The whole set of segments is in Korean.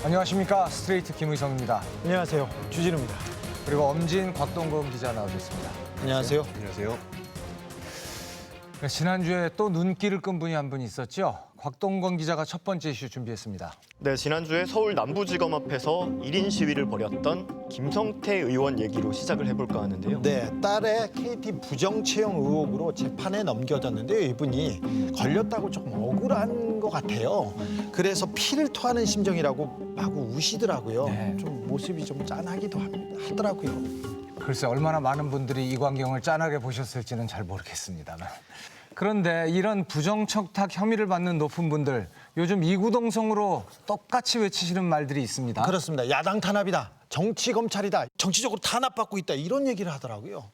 안녕하십니까. 스트레이트 김의성입니다. 안녕하세요. 주진우입니다. 그리고 엄진 곽동건 기자 나오셨습니다. 안녕하세요. 안녕하세요. 지난주에 또 눈길을 끈 분이 한 분 있었죠. 곽동건 기자가 첫 번째 이슈 준비했습니다. 네, 지난주에 서울 남부지검 앞에서 1인 시위를 벌였던 김성태 의원 얘기로 시작을 해볼까 하는데요. 네, 딸의 KT 부정 채용 의혹으로 재판에 넘겨졌는데요. 이분이 걸렸다고 조금 억울한 것 같아요. 그래서 피를 토하는 심정이라고 마구 우시더라고요. 네. 좀 모습이 좀 짠하기도 하더라고요. 글쎄 얼마나 많은 분들이 이 광경을 짠하게 보셨을지는 잘 모르겠습니다만. 그런데 이런 부정청탁 혐의를 받는 높은 분들 요즘 이구동성으로 똑같이 외치시는 말들이 있습니다. 그렇습니다. 야당 탄압이다. 정치 검찰이다. 정치적으로 탄압받고 있다. 이런 얘기를 하더라고요.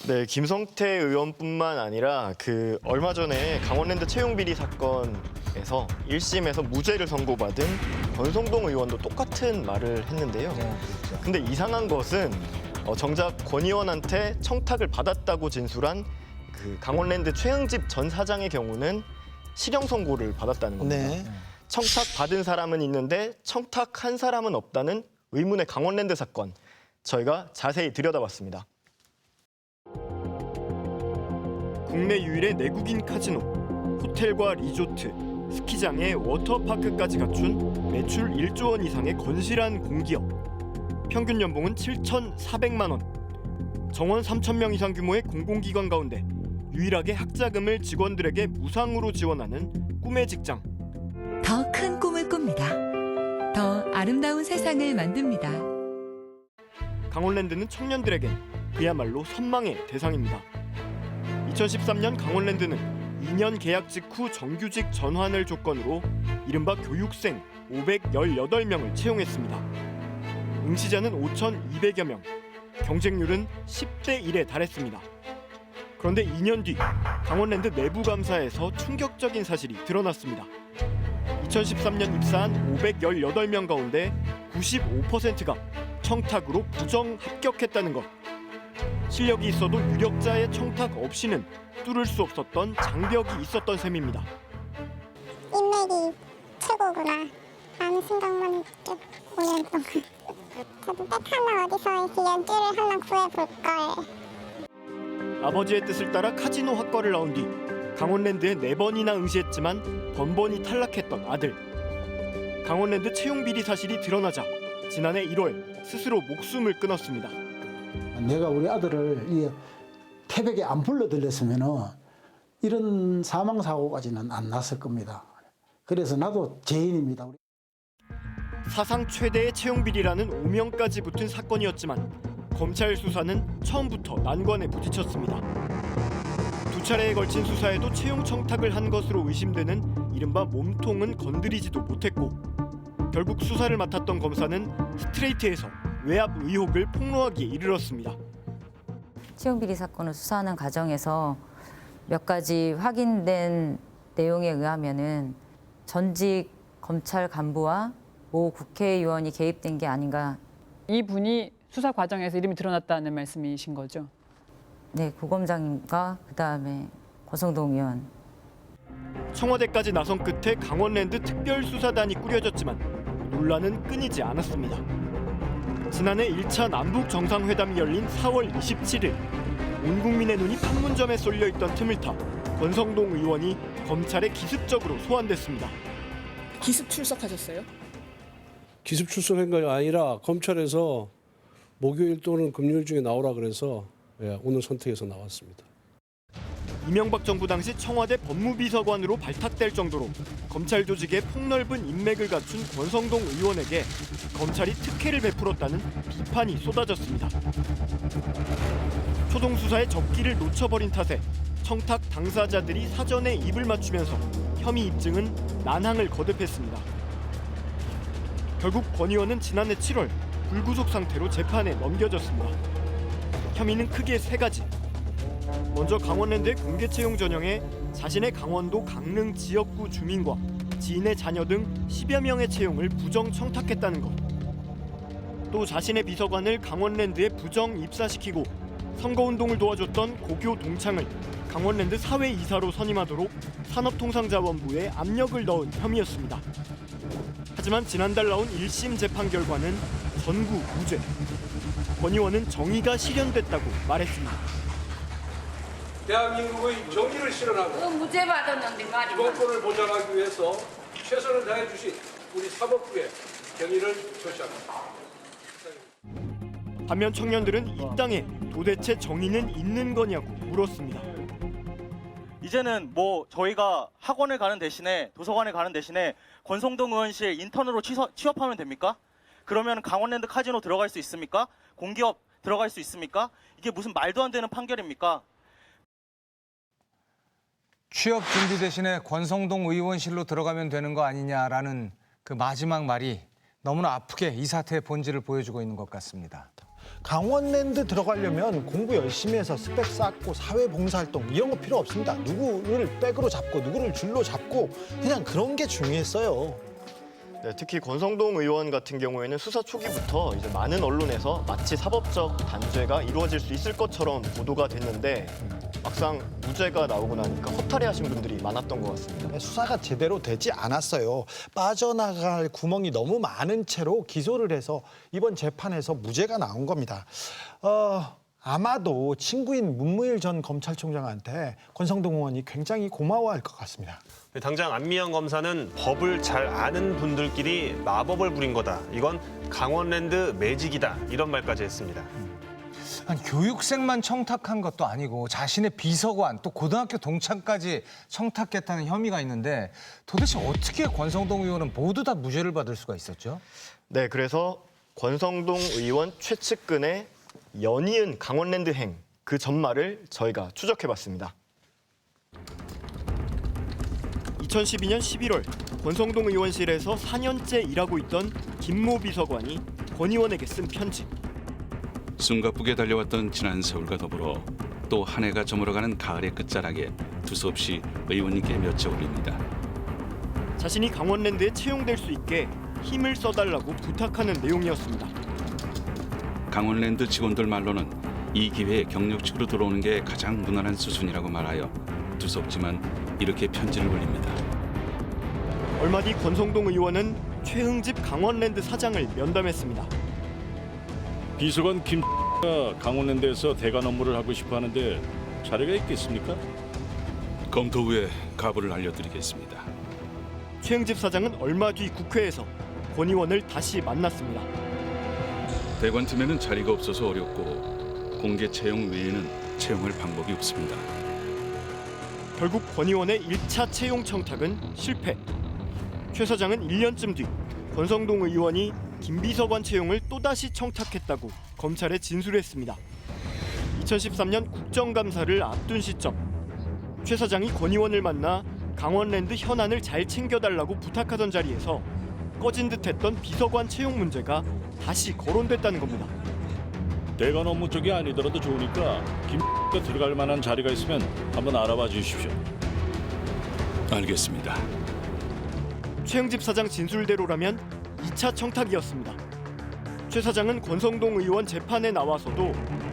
네, 김성태 의원뿐만 아니라 얼마 전에 강원랜드 채용 비리 사건에서 1심에서 무죄를 선고받은 권성동 의원도 똑같은 말을 했는데요. 네, 그렇죠. 근데 이상한 것은 정작 권 의원한테 청탁을 받았다고 진술한 강원랜드 최응집 전 사장의 경우는 실형 선고를 받았다는 겁니다. 네. 청탁 받은 사람은 있는데 청탁한 사람은 없다는 의문의 강원랜드 사건, 저희가 자세히 들여다봤습니다. 국내 유일의 내국인 카지노, 호텔과 리조트, 스키장에 워터파크까지 갖춘 매출 1조 원 이상의 건실한 공기업. 평균 연봉은 7,400만 원. 정원 3,000명 이상 규모의 공공기관 가운데 유일하게 학자금을 직원들에게 무상으로 지원하는 꿈의 직장. 더 큰 꿈을 꿉니다. 더 아름다운 세상을 만듭니다. 강원랜드는 청년들에게 그야말로 선망의 대상입니다. 2013년 강원랜드는 2년 계약 직후 정규직 전환을 조건으로 이른바 교육생 518명을 채용했습니다. 응시자는 5,200여 명, 경쟁률은 10대 1에 달했습니다. 그런데 2년 뒤 강원랜드 내부 감사에서 충격적인 사실이 드러났습니다. 2013년 입사한 518명 가운데 95%가 청탁으로 부정 합격했다는 것. 실력이 있어도 유력자의 청탁 없이는 뚫을 수 없었던 장벽이 있었던 셈입니다. 인맥이 최고구나 라는 생각만 했죠. 5년 동안. 저도 백 하나 어디서 이렇게 연주를 하나 구해볼걸. 아버지의 뜻을 따라 카지노 학과를 나온 뒤 강원랜드에 4번이나 응시했지만 번번이 탈락했던 아들. 강원랜드 채용 비리 사실이 드러나자 지난해 1월 스스로 목숨을 끊었습니다. 내가 우리 아들을 이 태백에 안 불러들였으면 이런 사망 사고까지는 안 났을 겁니다. 그래서 나도 죄인입니다. 사상 최대의 채용 비리라는 오명까지 붙은 사건이었지만 검찰 수사는 처음부터 난관에 부딪혔습니다. 두 차례에 걸친 수사에도 채용 청탁을 한 것으로 의심되는 이른바 몸통은 건드리지도 못했고 결국 수사를 맡았던 검사는 스트레이트에서 외압 의혹을 폭로하기에 이르렀습니다. 채용 비리 사건을 수사하는 과정에서 몇 가지 확인된 내용에 의하면은 전직 검찰 간부와 모 국회의원이 개입된 게 아닌가. 이분이 수사 과정에서 이름이 드러났다는 말씀이신 거죠? 네, 고검장님과 그다음에 권성동 의원. 청와대까지 나선 끝에 강원랜드 특별수사단이 꾸려졌지만 논란은 끊이지 않았습니다. 지난해 1차 남북 정상회담이 열린 4월 27일 온 국민의 눈이 판문점에 쏠려있던 틈을 타 권성동 의원이 검찰에 기습적으로 소환됐습니다. 기습 출석하셨어요? 기습 출석한 게 아니라 검찰에서 목요일 또는 금요일 중에 나오라 그래서 오늘 선택해서 나왔습니다. 이명박 정부 당시 청와대 법무비서관으로 발탁될 정도로 검찰 조직에 폭넓은 인맥을 갖춘 권성동 의원에게 검찰이 특혜를 베풀었다는 비판이 쏟아졌습니다. 초동 수사에 적기를 놓쳐버린 탓에 청탁 당사자들이 사전에 입을 맞추면서 혐의 입증은 난항을 거듭했습니다. 결국 권 의원은 지난해 7월 불구속 상태로 재판에 넘겨졌습니다. 혐의는 크게 3가지. 먼저 강원랜드의 공개 채용 전형에 자신의 강원도 강릉 지역구 주민과 지인의 자녀 등 10여 명의 채용을 부정 청탁했다는 것. 또 자신의 비서관을 강원랜드에 부정 입사시키고 선거운동을 도와줬던 고교 동창을 강원랜드 사회이사로 선임하도록 산업통상자원부에 압력을 넣은 혐의였습니다. 하지만 지난달 나온 1심 재판 결과는 전부 무죄. 권 의원은 정의가 실현됐다고 말했습니다. 대한민국의 정의를 실현하고 무죄 받았는데 말이 기본권을 보장하기 위해서 최선을 다해 주신 우리 사법부의 경의를 표시합니다. 반면 청년들은 이 땅에 도대체 정의는 있는 거냐고 물었습니다. 이제는 뭐 저희가 학원을 가는 대신에 도서관에 가는 대신에 권성동 의원실 인턴으로 취업하면 됩니까? 그러면 강원랜드 카지노 들어갈 수 있습니까? 공기업 들어갈 수 있습니까? 이게 무슨 말도 안 되는 판결입니까? 취업 준비 대신에 권성동 의원실로 들어가면 되는 거 아니냐라는 그 마지막 말이 너무나 아프게 이 사태의 본질을 보여주고 있는 것 같습니다. 강원랜드 들어가려면 공부 열심히 해서 스펙 쌓고 사회봉사활동 이런 거 필요 없습니다. 누구를 백으로 잡고 누구를 줄로 잡고 그냥 그런 게 중요했어요. 네, 특히 권성동 의원 같은 경우에는 수사 초기부터 이제 많은 언론에서 마치 사법적 단죄가 이루어질 수 있을 것처럼 보도가 됐는데 막상 무죄가 나오고 나니까 허탈해하신 분들이 많았던 것 같습니다. 수사가 제대로 되지 않았어요. 빠져나갈 구멍이 너무 많은 채로 기소를 해서 이번 재판에서 무죄가 나온 겁니다. 아마도 친구인 문무일 전 검찰총장한테 권성동 의원이 굉장히 고마워할 것 같습니다. 당장 안미영 검사는 법을 잘 아는 분들끼리 마법을 부린 거다. 이건 강원랜드 매직이다. 이런 말까지 했습니다. 아니, 교육생만 청탁한 것도 아니고 자신의 비서관 또 고등학교 동창까지 청탁했다는 혐의가 있는데 도대체 어떻게 권성동 의원은 모두 다 무죄를 받을 수가 있었죠? 네, 그래서 권성동 의원 최측근의 연이은 강원랜드 행 그 전말을 저희가 추적해봤습니다. 2012년 11월 권성동 의원실에서 4년째 일하고 있던 김모 비서관이 권 의원에게 쓴 편지. 숨가쁘게 달려왔던 지난 세월과 더불어 또 한 해가 저물어가는 가을의 끝자락에 두서없이 의원님께 몇째 올립니다. 자신이 강원랜드에 채용될 수 있게 힘을 써달라고 부탁하는 내용이었습니다. 강원랜드 직원들 말로는 이 기회에 경력직으로 들어오는 게 가장 무난한 수순이라고 말하여 두섭지만 이렇게 편지를 올립니다. 얼마 뒤 권성동 의원은 최흥집 강원랜드 사장을 면담했습니다. 비서관 김가 강원랜드에서 대관 업무를 하고 싶어 하는데 자리가 있겠습니까? 검토 후에 가부를 알려드리겠습니다. 최흥집 사장은 얼마 뒤 국회에서 권 의원을 다시 만났습니다. 대관팀에는 자리가 없어서 어렵고 공개 채용 외에는 채용할 방법이 없습니다. 결국 권 의원의 1차 채용 청탁은 실패. 최 사장은 1년쯤 뒤 권성동 의원이 김 비서관 채용을 또다시 청탁했다고 검찰에 진술했습니다. 2013년 국정감사를 앞둔 시점, 최 사장이 권 의원을 만나 강원랜드 현안을 잘 챙겨달라고 부탁하던 자리에서 꺼진 듯했던 비서관 채용 문제가 다시 거론됐다는 겁니다. 대관 업무 쪽이 아니더라도 좋으니까 김가 들어갈 만한 자리가 있으면 한번 알아봐 주십시오. 알겠습니다. 최흥집 사장 진술대로라면 2차 청탁이었습니다. 최 사장은 권성동 의원 재판에 나와서도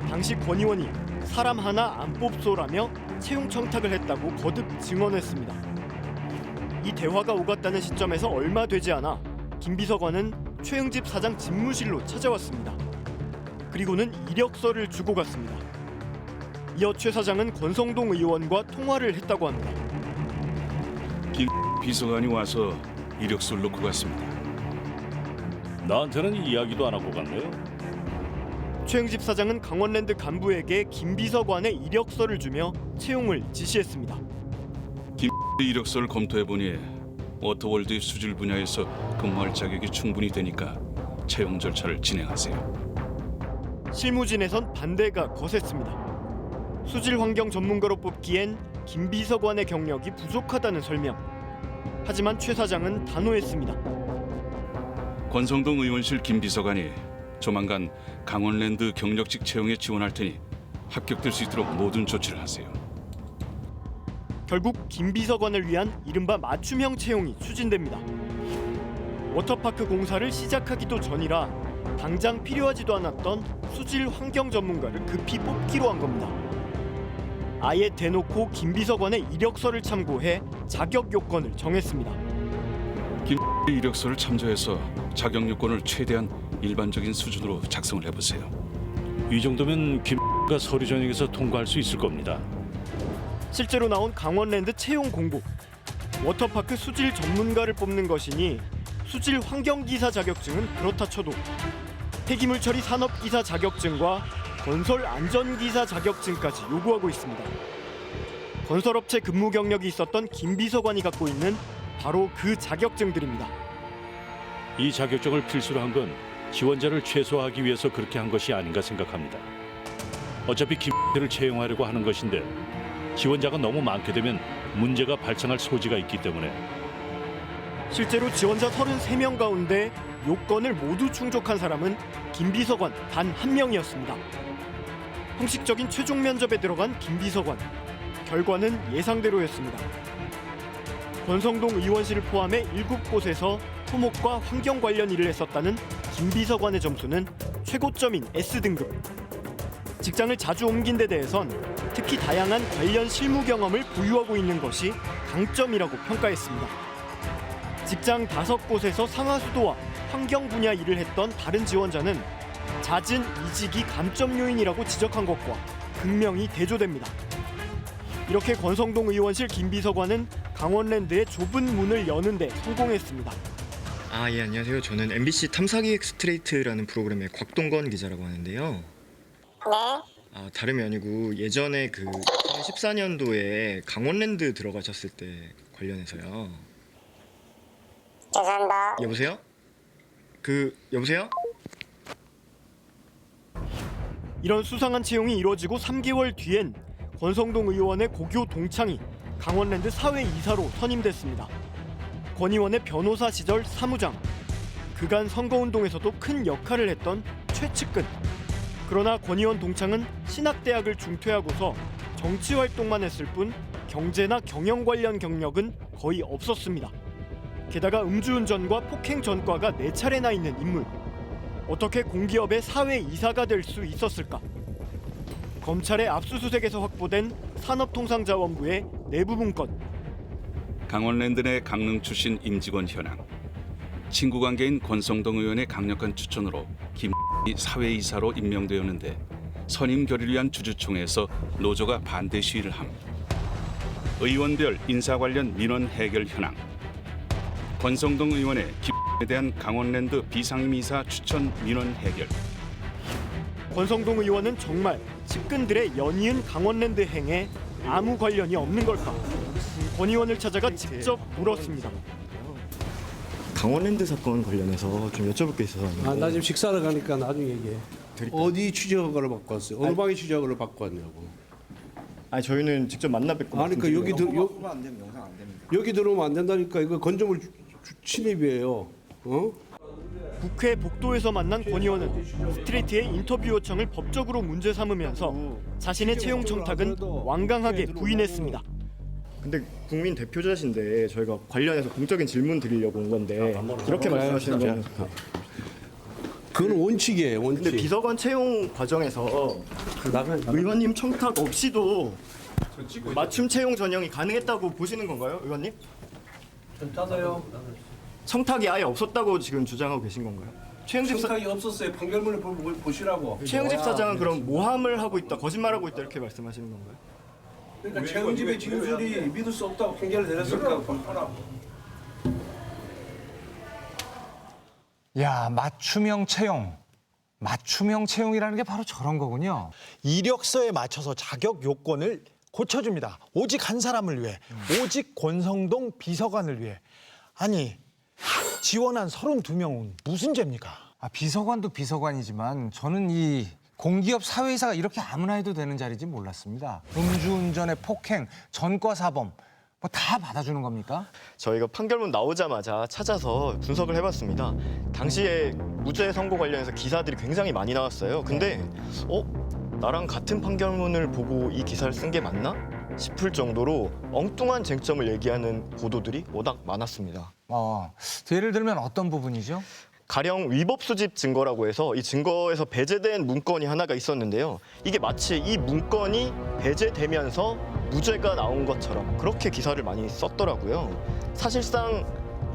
당시 권 의원이 사람 하나 안 뽑소라며 채용 청탁을 했다고 거듭 증언했습니다. 이 대화가 오갔다는 시점에서 얼마 되지 않아 김 비서관은 최흥집 사장 집무실로 찾아왔습니다. 그리고는 이력서를 주고 갔습니다. 이어 최 사장은 권성동 의원과 통화를 했다고 합니다. 김 비서관이 와서 이력서를 놓고 갔습니다. 나한테는 이야기도 안 하고 갔네요. 최흥집 사장은 강원랜드 간부에게 김 비서관의 이력서를 주며 채용을 지시했습니다. 김 이력서를 검토해보니 워터월드의 수질 분야에서 근무할 자격이 충분히 되니까 채용 절차를 진행하세요. 실무진에선 반대가 거셌습니다. 수질 환경 전문가로 뽑기엔 김 비서관의 경력이 부족하다는 설명. 하지만 최 사장은 단호했습니다. 권성동 의원실 김 비서관이 조만간 강원랜드 경력직 채용에 지원할 테니 합격될 수 있도록 모든 조치를 하세요. 결국 김 비서관을 위한 이른바 맞춤형 채용이 추진됩니다. 워터파크 공사를 시작하기도 전이라 당장 필요하지도 않았던 수질 환경 전문가를 급히 뽑기로 한 겁니다. 아예 대놓고 김 비서관의 이력서를 참고해 자격 요건을 정했습니다. 김 이력서를 참조해서 자격 요건을 최대한 일반적인 수준으로 작성을 해보세요. 이 정도면 김가 서류 전형에서 통과할 수 있을 겁니다. 실제로 나온 강원랜드 채용 공고. 워터파크 수질 전문가를 뽑는 것이니 수질 환경기사 자격증은 그렇다 쳐도 폐기물 처리 산업기사 자격증과 건설 안전기사 자격증까지 요구하고 있습니다. 건설업체 근무 경력이 있었던 김 비서관이 갖고 있는 바로 그 자격증들입니다. 이 자격증을 필수로 한 건 지원자를 최소화하기 위해서 그렇게 한 것이 아닌가 생각합니다. 어차피 김를 채용하려고 하는 것인데 지원자가 너무 많게 되면 문제가 발생할 소지가 있기 때문에 실제로 지원자 33명 가운데 요건을 모두 충족한 사람은 김 비서관 단 한 명이었습니다. 형식적인 최종 면접에 들어간 김 비서관. 결과는 예상대로였습니다. 권성동 의원실을 포함해 7곳에서 토목과 환경 관련 일을 했었다는 김 비서관의 점수는 최고점인 S등급. 직장을 자주 옮긴 데 대해선 특히 다양한 관련 실무 경험을 보유하고 있는 것이 강점이라고 평가했습니다. 직장 5곳에서 상하수도와 환경 분야 일을 했던 다른 지원자는 잦은 이직이 감점 요인이라고 지적한 것과 극명히 대조됩니다. 이렇게 권성동 의원실 김 비서관은 강원랜드의 좁은 문을 여는 데 성공했습니다. 예, 안녕하세요. 저는 MBC 탐사기획 스트레이트라는 프로그램의 곽동건 기자라고 하는데요. 네. 다름이 아니고 예전에 그 2014년도에 강원랜드 들어가셨을 때 관련해서요. 죄송합니다. 여보세요? 여보세요? 이런 수상한 채용이 이뤄지고 3개월 뒤엔 권성동 의원의 고교 동창이 강원랜드 사회이사로 선임됐습니다. 권 의원의 변호사 시절 사무장, 그간 선거운동에서도 큰 역할을 했던 최측근. 그러나 권 의원 동창은 신학대학을 중퇴하고서 정치활동만 했을 뿐 경제나 경영 관련 경력은 거의 없었습니다. 게다가 음주운전과 폭행 전과가 4차례나 있는 인물. 어떻게 공기업의 사회이사가 될 수 있었을까? 검찰의 압수수색에서 확보된 산업통상자원부의 내부 문건. 강원랜드 내 강릉 출신 임직원 현황. 친구 관계인 권성동 의원의 강력한 추천으로 김이 사회이사로 임명되었는데 선임 결의를 위한 주주총회에서 노조가 반대 시위를 함. 의원별 인사 관련 민원 해결 현황. 권성동 의원의 김에 대한 강원랜드 비상임이사 추천 민원 해결. 권성동 의원은 정말 측근들의 연이은 강원랜드 행에 아무 관련이 없는 걸까? 권 의원을 찾아가 직접 물었습니다. 강원랜드 사건 관련해서 좀 여쭤볼 게 있어서 왔는데. 나 지금 식사를 가니까 나중에 얘기해. 어디 취재 허가를 받고 왔어요? 어느 방에 취재 허가를 받고 왔냐고. 저희는 직접 만나 뵙고. 그러니까 여기 들어오면 안 된다니까. 이거 건조물 침입이에요. 국회 복도에서 만난 권 의원은 스트레이트의 인터뷰 요청을 법적으로 문제 삼으면서 자신의 채용 청탁은 완강하게 부인했습니다. 근데 국민 대표자신데 저희가 관련해서 공적인 질문 드리려고 온 건데 이렇게 말씀하시는 건 그건 원칙이에요. 원칙. 근데 비서관 채용 과정에서 의원님 청탁 없이도 맞춤 채용 전형이 가능했다고 보시는 건가요, 의원님? 좀 따져요. 청탁이 아예 없었다고 지금 주장하고 계신 건가요? 청탁이 없었어요. 판결문을 보시라고. 최영집 사장은 그럼 모함을 하고 있다, 거짓말하고 있다 이렇게 말씀하시는 건가요? 그러니까 최영집의 진술이 믿을 수 없다고 판결을 내렸을까 보라고. 야, 맞춤형 채용. 맞춤형 채용이라는 게 바로 저런 거군요. 이력서에 맞춰서 자격 요건을 고쳐줍니다. 오직 한 사람을 위해, 오직 권성동 비서관을 위해. 아니, 지원한 32명은 무슨 죄입니까? 비서관도 비서관이지만 저는 이 공기업 사회이사가 이렇게 아무나 해도 되는 자리인지 몰랐습니다. 음주운전의 폭행, 전과사범 뭐 다 받아주는 겁니까? 저희가 판결문 나오자마자 찾아서 분석을 해봤습니다. 당시에 무죄 선고 관련해서 기사들이 굉장히 많이 나왔어요. 근데 나랑 같은 판결문을 보고 이 기사를 쓴 게 맞나 싶을 정도로 엉뚱한 쟁점을 얘기하는 보도들이 워낙 많았습니다. 예를 들면 어떤 부분이죠? 가령 위법 수집 증거라고 해서 이 증거에서 배제된 문건이 하나가 있었는데요. 이게 마치 이 문건이 배제되면서 무죄가 나온 것처럼 그렇게 기사를 많이 썼더라고요. 사실상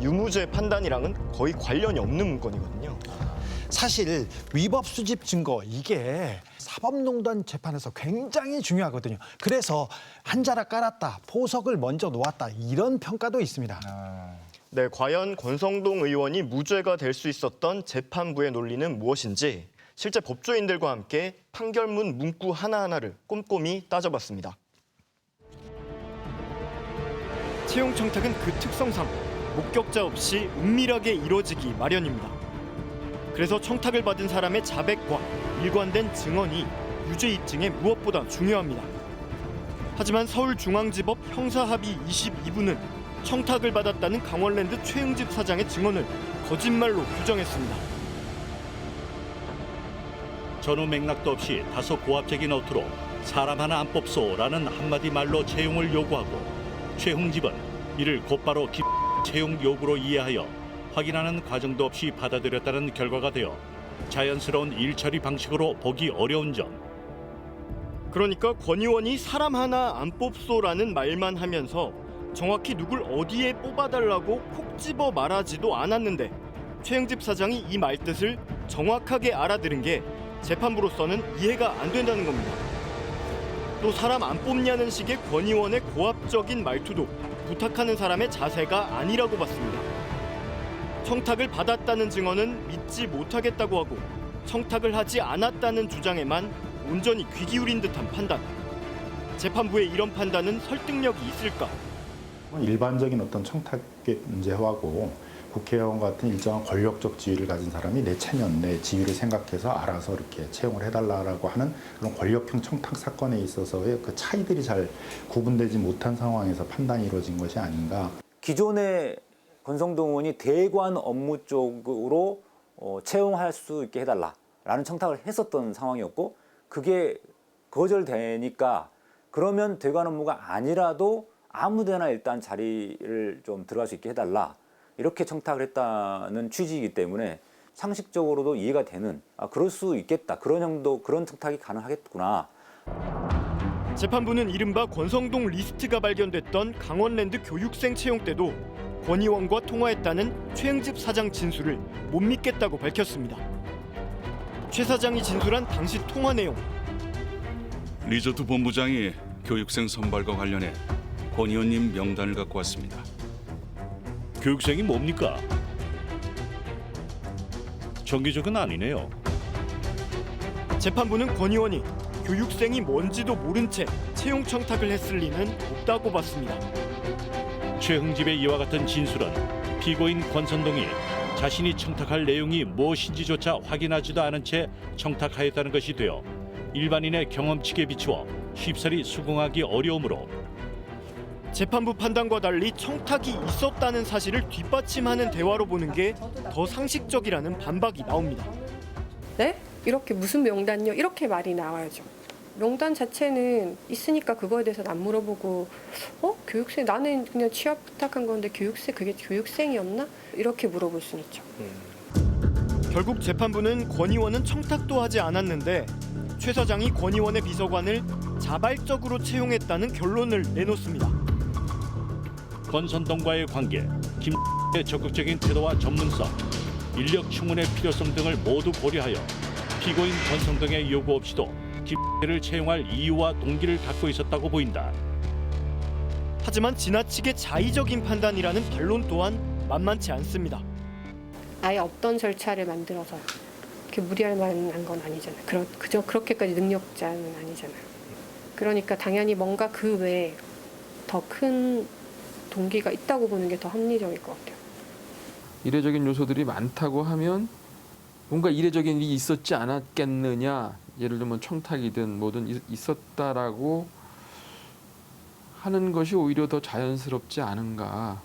유무죄 판단이랑은 거의 관련이 없는 문건이거든요. 사실 위법 수집 증거 이게 사법농단 재판에서 굉장히 중요하거든요. 그래서 한 자락 깔았다, 포석을 먼저 놓았다 이런 평가도 있습니다. 네, 과연 권성동 의원이 무죄가 될 수 있었던 재판부의 논리는 무엇인지 실제 법조인들과 함께 판결문 문구 하나하나를 꼼꼼히 따져봤습니다. 채용 청탁은 그 특성상 목격자 없이 은밀하게 이루어지기 마련입니다. 그래서 청탁을 받은 사람의 자백과 일관된 증언이 유죄 입증에 무엇보다 중요합니다. 하지만 서울중앙지법 형사합의 22부는 청탁을 받았다는 강원랜드 최응집 사장의 증언을 거짓말로 규정했습니다. 전후 맥락도 없이 다소 고압적인 어투로 사람 하나 안 뽑소라는 한마디 말로 채용을 요구하고 최응집은 이를 곧바로 채용 요구로 이해하여 확인하는 과정도 없이 받아들였다는 결과가 되어 자연스러운 일처리 방식으로 보기 어려운 점. 그러니까 권 의원이 사람 하나 안 뽑소라는 말만 하면서 정확히 누굴 어디에 뽑아달라고 콕 집어 말하지도 않았는데 최응집 사장이 이 말뜻을 정확하게 알아들은 게 재판부로서는 이해가 안 된다는 겁니다. 또 사람 안 뽑냐는 식의 권 의원의 고압적인 말투도 부탁하는 사람의 자세가 아니라고 봤습니다. 청탁을 받았다는 증언은 믿지 못하겠다고 하고 청탁을 하지 않았다는 주장에만 온전히 귀 기울인 듯한 판단. 재판부의 이런 판단은 설득력이 있을까? 일반적인 어떤 청탁의 문제하고 국회의원 같은 일정한 권력적 지위를 가진 사람이 내 체면, 내 지위를 생각해서 알아서 이렇게 채용을 해달라고 하는 그런 권력형 청탁 사건에 있어서의 그 차이들이 잘 구분되지 못한 상황에서 판단이 이루어진 것이 아닌가. 기존의 권성동 의원이 대관 업무 쪽으로 채용할 수 있게 해달라라는 청탁을 했었던 상황이었고 그게 거절되니까 그러면 대관 업무가 아니라도 아무데나 일단 자리를 좀 들어갈 수 있게 해달라 이렇게 청탁을 했다는 취지이기 때문에 상식적으로도 이해가 되는 그럴 수 있겠다 그런 청탁이 가능하겠구나. 재판부는 이른바 권성동 리스트가 발견됐던 강원랜드 교육생 채용 때도 권 의원과 통화했다는 최응집 사장 진술을 못 믿겠다고 밝혔습니다. 최 사장이 진술한 당시 통화 내용. 리조트 본부장이 교육생 선발과 관련해 권 의원님 명단을 갖고 왔습니다. 교육생이 뭡니까? 정규직은 아니네요. 재판부는 권 의원이 교육생이 뭔지도 모른 채 채용 청탁을 했을 리는 없다고 봤습니다. 최응집의 이와 같은 진술은 피고인 권선동이 자신이 청탁할 내용이 무엇인지조차 확인하지도 않은 채 청탁하였다는 것이 되어 일반인의 경험치에 비추어 쉽사리 수긍하기 어려우므로 재판부 판단과 달리 청탁이 있었다는 사실을 뒷받침하는 대화로 보는 게 더 상식적이라는 반박이 나옵니다. 네? 이렇게 무슨 명단요? 이렇게 말이 나와야죠. 명단 자체는 있으니까 그거에 대해서는 안 물어보고 교육생 나는 그냥 취업 부탁한 건데 교육생 그게 교육생이었나? 이렇게 물어볼 수는 있죠. 결국 재판부는 권 의원은 청탁도 하지 않았는데 최 사장이 권 의원의 비서관을 자발적으로 채용했다는 결론을 내놓습니다. 권선동과의 관계, 김의 적극적인 태도와 전문성, 인력 충원의 필요성 등을 모두 고려하여 피고인 권선동의 요구 없이도 김를 채용할 이유와 동기를 갖고 있었다고 보인다. 하지만 지나치게 자의적인 판단이라는 반론 또한 만만치 않습니다. 아예 없던 절차를 만들어서 이렇게 무리할 만한 건 아니잖아요. 그저 그렇게까지 능력자는 아니잖아요. 그러니까 당연히 뭔가 그 외에 더 큰 동기가 있다고 보는 게 더 합리적일 것 같아요. 이례적인 요소들이 많다고 하면 뭔가 이례적인 일이 있었지 않았겠느냐. 예를 들면 청탁이든 뭐든 있었다라고 하는 것이 오히려 더 자연스럽지 않은가.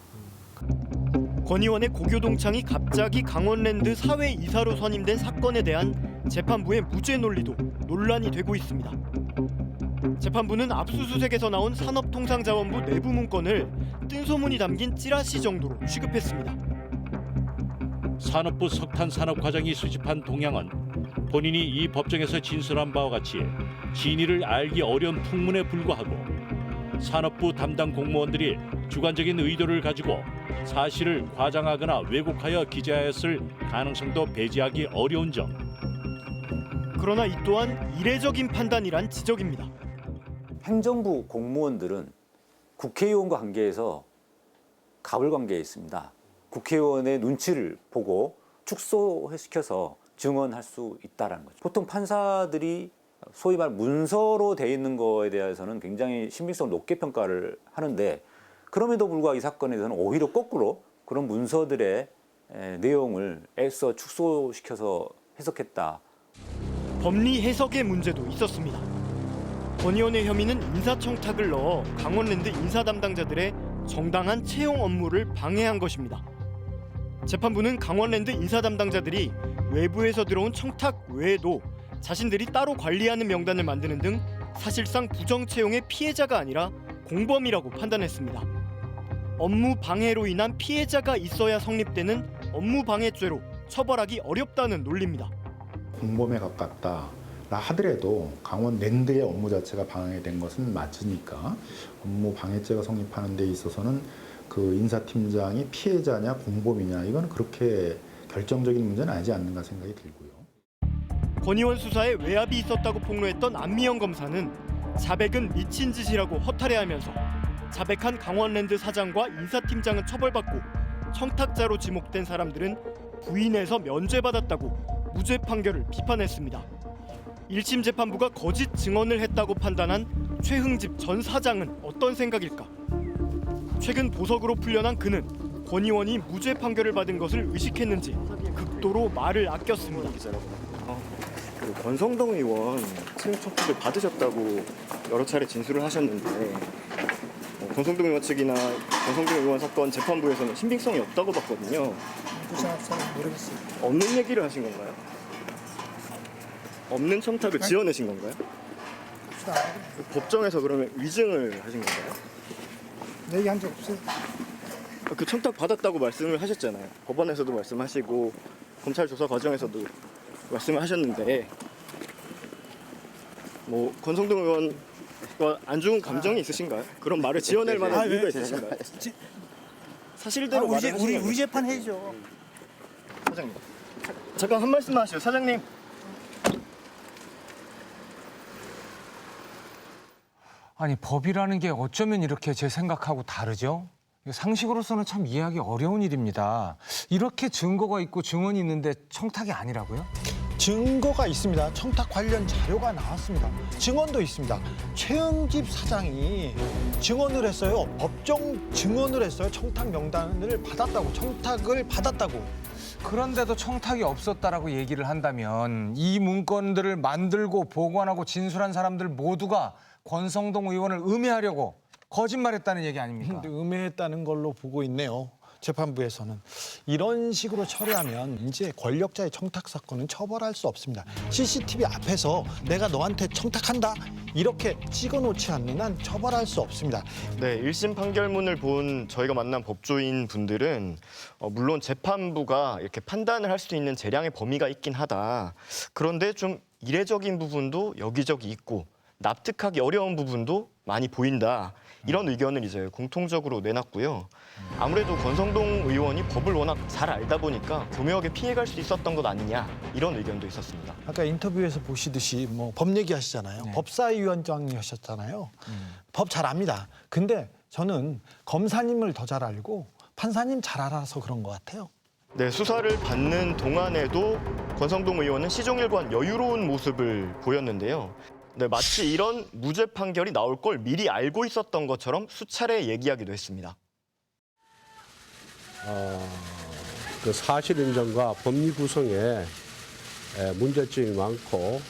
권 의원의 고교동창이 갑자기 강원랜드 사회이사로 선임된 사건에 대한 재판부의 무죄 논리도 논란이 되고 있습니다. 재판부는 압수수색에서 나온 산업통상자원부 내부 문건을 뜬소문이 담긴 찌라시 정도로 취급했습니다. 산업부 석탄산업과장이 수집한 동향은 본인이 이 법정에서 진술한 바와 같이 진위를 알기 어려운 풍문에 불과하고 산업부 담당 공무원들이 주관적인 의도를 가지고 사실을 과장하거나 왜곡하여 기재하였을 가능성도 배제하기 어려운 점. 그러나 이 또한 이례적인 판단이란 지적입니다. 행정부 공무원들은 국회의원과 관계에서 가불관계에 있습니다. 국회의원의 눈치를 보고 축소시켜서 증언할 수 있다는 거죠. 보통 판사들이 소위 말 문서로 돼 있는 거에 대해서는 굉장히 신빙성을 높게 평가를 하는데 그럼에도 불구하고 이 사건에서는 오히려 거꾸로 그런 문서들의 내용을 애써 축소시켜서 해석했다. 법리 해석의 문제도 있었습니다. 권 의원의 혐의는 인사청탁을 넣어 강원랜드 인사 담당자들의 정당한 채용 업무를 방해한 것입니다. 재판부는 강원랜드 인사 담당자들이 외부에서 들어온 청탁 외에도 자신들이 따로 관리하는 명단을 만드는 등 사실상 부정 채용의 피해자가 아니라 공범이라고 판단했습니다. 업무 방해로 인한 피해자가 있어야 성립되는 업무방해죄로 처벌하기 어렵다는 논리입니다. 공범에 가깝다 하더라도 강원랜드의 업무 자체가 방해된 것은 맞으니까 업무 방해죄가 성립하는 데 있어서는 그 인사팀장이 피해자냐 공범이냐 이건 그렇게 결정적인 문제는 아니지 않는가 생각이 들고요. 권 의원 수사에 외압이 있었다고 폭로했던 안미영 검사는 자백은 미친 짓이라고 허탈해하면서 자백한 강원랜드 사장과 인사팀장은 처벌받고 청탁자로 지목된 사람들은 부인해서 면죄받았다고 무죄 판결을 비판했습니다. 1심 재판부가 거짓 증언을 했다고 판단한 최흥집 전 사장은 어떤 생각일까? 최근 보석으로 풀려난 그는 권 의원이 무죄 판결을 받은 것을 의식했는지 극도로 말을 아꼈습니다. 그 권성동 의원 채용 청탁을 받으셨다고 여러 차례 진술을 하셨는데 권성동 의원 측이나 권성동 의원 사건 재판부에서는 신빙성이 없다고 봤거든요. 모르겠어요. 없는 얘기를 하신 건가요? 없는 청탁을 지어내신 건가요? 법정에서 그러면 위증을 하신 건가요? 얘기한 적 없어요. 그 청탁 받았다고 말씀을 하셨잖아요. 법원에서도 말씀하시고 검찰 조사 과정에서도 말씀을 하셨는데 뭐 권성동 의원과 안 좋은 감정이 있으신가요? 그런 말을 지어낼 만한 이유가 있으신가요? 사실대로 말을 하시는 거예요. 우리 재판 해죠. 사장님 잠깐 한 말씀만 하시죠. 사장님. 아니 법이라는 게 어쩌면 이렇게 제 생각하고 다르죠? 상식으로서는 참 이해하기 어려운 일입니다. 이렇게 증거가 있고 증언이 있는데 청탁이 아니라고요? 증거가 있습니다. 청탁 관련 자료가 나왔습니다. 증언도 있습니다. 최흥집 사장이 증언을 했어요. 법정 증언을 했어요. 청탁 명단을 받았다고, 청탁을 받았다고. 그런데도 청탁이 없었다라고 얘기를 한다면 이 문건들을 만들고 보관하고 진술한 사람들 모두가 권성동 의원을 음해하려고 거짓말했다는 얘기 아닙니까? 음해했다는 걸로 보고 있네요. 재판부에서는. 이런 식으로 처리하면 이제 권력자의 청탁 사건은 처벌할 수 없습니다. CCTV 앞에서 내가 너한테 청탁한다 이렇게 찍어놓지 않는 한 처벌할 수 없습니다. 네, 1심 판결문을 본 저희가 만난 법조인 분들은 물론 재판부가 이렇게 판단을 할 수 있는 재량의 범위가 있긴 하다. 그런데 좀 이례적인 부분도 여기저기 있고 납득하기 어려운 부분도 많이 보인다. 이런 의견을 이제 공통적으로 내놨고요. 아무래도 권성동 의원이 법을 워낙 잘 알다 보니까 교묘하게 피해갈 수 있었던 것 아니냐 이런 의견도 있었습니다. 아까 인터뷰에서 보시듯이 뭐 법 얘기하시잖아요. 네. 법사위원장이셨잖아요. 법 잘 압니다. 근데 저는 검사님을 더 잘 알고 판사님 잘 알아서 그런 것 같아요. 네, 수사를 받는 동안에도 권성동 의원은 시종일관 여유로운 모습을 보였는데요. 네, 마치 이런 무죄 판결이 나올 걸 미리 알고 있었던 것처럼 수차례 얘기하기도 했습니다. 그 사실 인정과 법리 구성에 문제점이 많고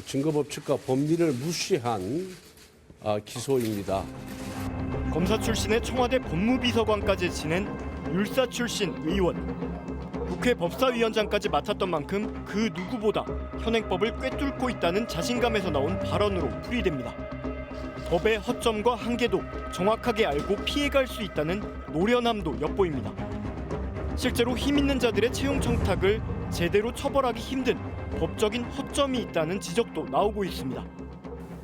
증거 법칙과 법리를 무시한 기소입니다. 검사 출신의 청와대 법무비서관까지 지낸 율사 출신 의원. 국회 법사위원장까지 맡았던 만큼 그 누구보다 현행법을 꿰뚫고 있다는 자신감에서 나온 발언으로 풀이됩니다. 법의 허점과 한계도 정확하게 알고 피해갈 수 있다는 노련함도 엿보입니다. 실제로 힘 있는 자들의 채용 청탁을 제대로 처벌하기 힘든 법적인 허점이 있다는 지적도 나오고 있습니다.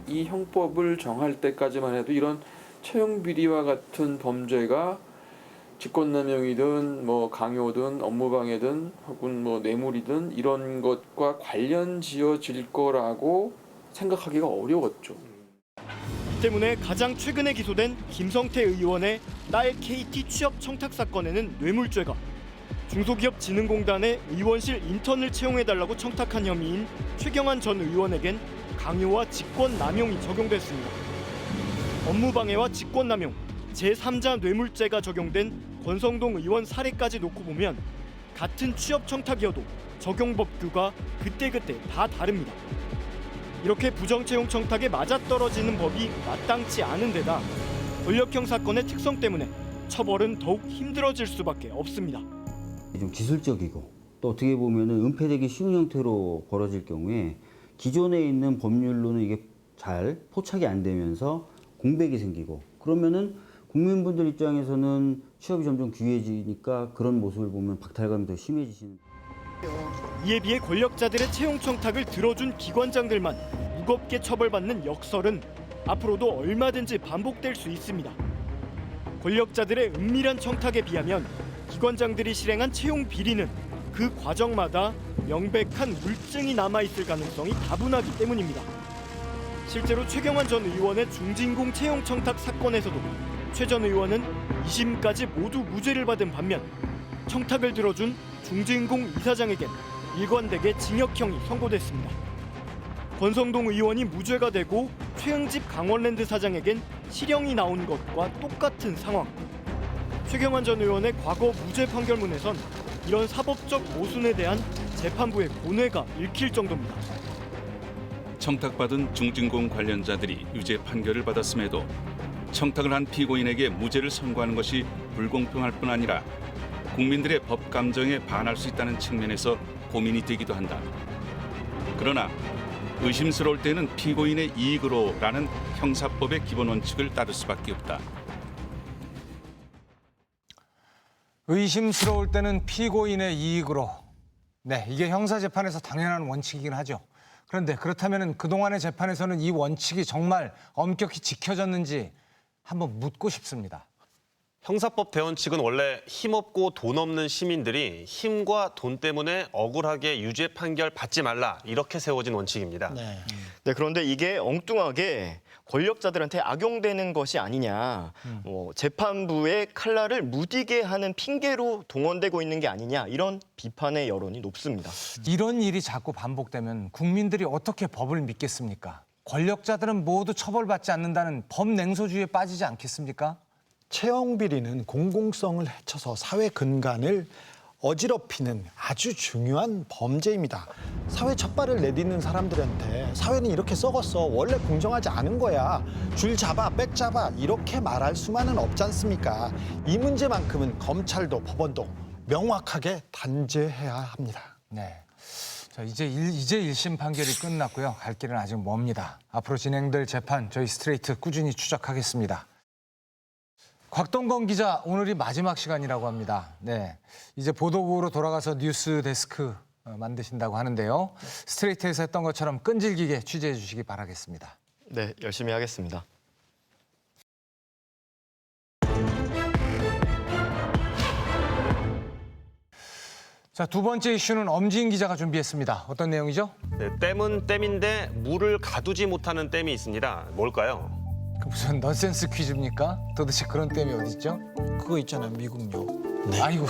이 형법을 정할 때까지만 해도 이런 채용 비리와 같은 범죄가 직권남용이든 뭐 강요든 업무방해든 혹은 뭐 뇌물이든 이런 것과 관련 지어질 거라고 생각하기가 어려웠죠. 이 때문에 가장 최근에 기소된 김성태 의원의 딸 KT 취업 청탁 사건에는 뇌물죄가, 중소기업진흥공단의 의원실 인턴을 채용해달라고 청탁한 혐의인 최경환 전 의원에겐 강요와 직권남용이 적용됐습니다. 업무방해와 직권남용, 제3자 뇌물죄가 적용된 권성동 의원 사례까지 놓고 보면 같은 취업 청탁이어도 적용 법규가 그때그때 다 다릅니다. 이렇게 부정채용 청탁에 맞아떨어지는 법이 마땅치 않은 데다 권력형 사건의 특성 때문에 처벌은 더욱 힘들어질 수밖에 없습니다. 좀 기술적이고 또 어떻게 보면은 은폐되기 쉬운 형태로 벌어질 경우에 기존에 있는 법률로는 이게 잘 포착이 안 되면서 공백이 생기고 그러면은 국민분들 입장에서는 취업이 점점 귀해지니까 그런 모습을 보면 박탈감이 더 심해지시는. 이에 비해 권력자들의 채용 청탁을 들어준 기관장들만 무겁게 처벌받는 역설은 앞으로도 얼마든지 반복될 수 있습니다. 권력자들의 은밀한 청탁에 비하면 기관장들이 실행한 채용 비리는 그 과정마다 명백한 물증이 남아있을 가능성이 다분하기 때문입니다. 실제로 최경환 전 의원의 중진공 채용 청탁 사건에서도 최 전 의원은 2심까지 모두 무죄를 받은 반면 청탁을 들어준 중진공 이사장에겐 일관되게 징역형이 선고됐습니다. 권성동 의원이 무죄가 되고 최응집 강원랜드 사장에겐 실형이 나온 것과 똑같은 상황. 최경환 전 의원의 과거 무죄 판결문에선 이런 사법적 모순에 대한 재판부의 고뇌가 읽힐 정도입니다. 청탁받은 중진공 관련자들이 유죄 판결을 받았음에도 청탁을 한 피고인에게 무죄를 선고하는 것이 불공평할 뿐 아니라 국민들의 법 감정에 반할 수 있다는 측면에서 고민이 되기도 한다. 그러나 의심스러울 때는 피고인의 이익으로라는 형사법의 기본 원칙을 따를 수밖에 없다. 의심스러울 때는 피고인의 이익으로. 네, 이게 형사재판에서 당연한 원칙이긴 하죠. 그런데 그렇다면 그동안의 재판에서는 이 원칙이 정말 엄격히 지켜졌는지 한번 묻고 싶습니다. 형사법 대원칙은 원래 힘없고 돈 없는 시민들이 힘과 돈 때문에 억울하게 유죄 판결 받지 말라 이렇게 세워진 원칙입니다. 네, 그런데 이게 엉뚱하게 권력자들한테 악용되는 것이 아니냐, 재판부의 칼날을 무디게 하는 핑계로 동원되고 있는 게 아니냐 이런 비판의 여론이 높습니다. 이런 일이 자꾸 반복되면 국민들이 어떻게 법을 믿겠습니까? 권력자들은 모두 처벌받지 않는다는 법냉소주의에 빠지지 않겠습니까? 채용 비리는 공공성을 해쳐서 사회 근간을 어지럽히는 아주 중요한 범죄입니다. 사회 첫발을 내딛는 사람들한테 사회는 이렇게 썩었어, 원래 공정하지 않은 거야, 줄 잡아, 백 잡아 이렇게 말할 수만은 없지 않습니까? 이 문제만큼은 검찰도 법원도 명확하게 단죄해야 합니다. 네. 자, 이제 1심 판결이 끝났고요. 갈 길은 아직 멉니다. 앞으로 진행될 재판 저희 스트레이트 꾸준히 추적하겠습니다. 곽동건 기자, 오늘이 마지막 시간이라고 합니다. 네, 이제 보도국으로 돌아가서 뉴스 데스크 만드신다고 하는데요. 스트레이트에서 했던 것처럼 끈질기게 취재해 주시기 바라겠습니다. 네, 열심히 하겠습니다. 자, 두 번째 이슈는 엄지인 기자가 준비했습니다. 어떤 내용이죠? 네, 댐은 댐인데 물을 가두지 못하는 댐이 있습니다. 뭘까요? 무슨 넌센스 퀴즈입니까? 도대체 그런 댐이 어디 있죠? 그거 있잖아요, 미국요. 네. 아이고.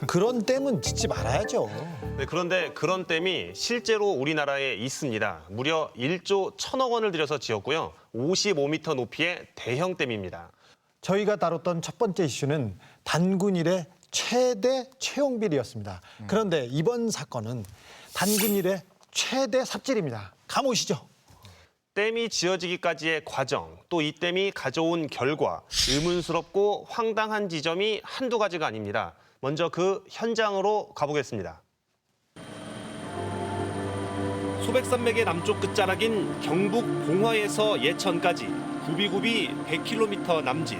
그런 댐은 짓지 말아야죠. 네, 그런데 그런 댐이 실제로 우리나라에 있습니다. 무려 1조 1천억 원을 들여서 지었고요. 55m 높이의 대형 댐입니다. 저희가 다뤘던 첫 번째 이슈는 단군 이래 최대 채용 비리였습니다. 그런데 이번 사건은 단군 이래 최대 삽질입니다. 가보시죠. 댐이 지어지기까지의 과정, 또 이 댐이 가져온 결과, 의문스럽고 황당한 지점이 한두 가지가 아닙니다. 먼저 그 현장으로 가보겠습니다. 소백산맥의 남쪽 끝자락인 경북 봉화에서 예천까지 굽이굽이 100km 남짓.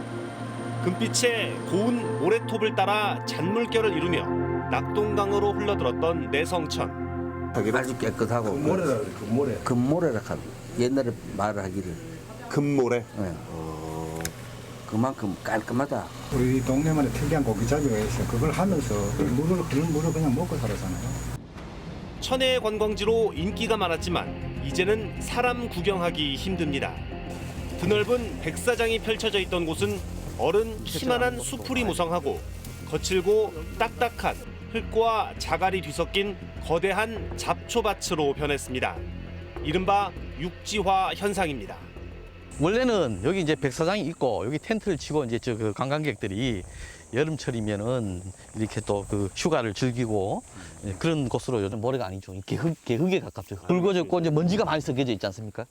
금빛의 고운 모래톱을 따라 잔물결을 이루며 낙동강으로 흘러들었던 내성천. 아주 깨끗하고 금모래라 합니다. 옛날에 말을 하기를 금모래. 네. 그만큼 깔끔하다. 우리 동네만의 특이한 고기잡이가 있어요. 그걸 하면서 그런 물을 그냥 먹고 살았잖아요. 천혜의 관광지로 인기가 많았지만 이제는 사람 구경하기 힘듭니다. 드넓은 백사장이 펼쳐져 있던 곳은 어른 키만한 수풀이 무성하고 거칠고 딱딱한 흙과 자갈이 뒤섞인 거대한 잡초밭으로 변했습니다. 이른바 육지화 현상입니다. 원래는 여기 이제 백사장이 있고 여기 텐트를 치고 이제 그 관광객들이 여름철이면은 이렇게 또 그 휴가를 즐기고 그런 곳으로 요즘 모래가 아니죠. 개흙에 가깝죠. 굵어졌고 이제 먼지가 많이 섞여져 있지 않습니까?